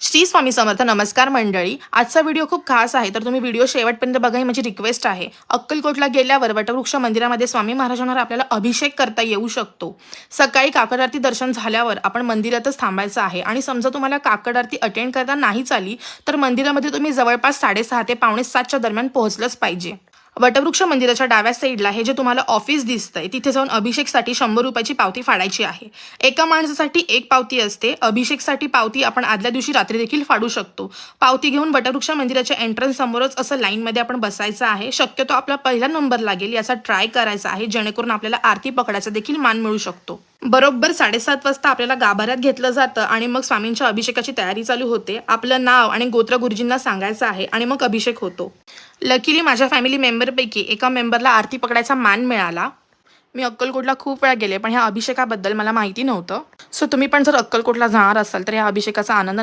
श्री स्वामी समर्थ. नमस्कार मंडळी. आजचा व्हिडिओ खूप खास आहे, तर तुम्ही व्हिडिओ शेवटपर्यंत बघा ही माझी रिक्वेस्ट आहे. अक्कलकोटला गेल्यावर वटवृक्ष मंदिरामध्ये स्वामी महाराजांवर आपल्याला अभिषेक करता येऊ शकतो. सकाळी काकड आरती दर्शन झाल्यावर आपण मंदिरातच थांबायचं आहे आणि समजा तुम्हाला काकड आरती अटेंड करता नाहीच आली तर मंदिरामध्ये तुम्ही जवळपास 6:30 ते 6:45 दरम्यान पोहोचलंच पाहिजे. वटवृक्ष मंदिराच्या डाव्या साईडला हे जे तुम्हाला ऑफिस दिसतंय तिथे जाऊन अभिषेकसाठी 100 रुपयाची पावती फाडायची आहे. एका माणसासाठी एक पावती असते. अभिषेकसाठी पावती आपण आदल्या दिवशी रात्री देखील फाडू शकतो. पावती घेऊन वटवृक्ष मंदिराच्या एंट्रन्स समोरच असं लाईनमध्ये आपण बसायचं आहे. शक्यतो आपला पहिला नंबर लागेल याचा ट्राय करायचा आहे, जेणेकरून आपल्याला आरती पकडायचा देखील मान मिळू शकतो. बरोबर 7:30 वाजता आपल्याला गाभाऱ्यात घेतलं जातं आणि मग स्वामींच्या अभिषेकाची तयारी चालू होते. आपलं नाव आणि गोत्र गुरुजींना सांगायचं आहे आणि मग अभिषेक होतो. लकीली माझ्या फॅमिली मेंबरपैकी एका मेंबरला आरती पकडायचा मान मिळाला. मी अक्कलकोटला खूप वेळा गेले, पण ह्या अभिषेकाबद्दल मला माहिती नव्हतं. सो तुम्ही पण जर अक्कलकोटला जाणार असाल तर या अभिषेकाचा आनंद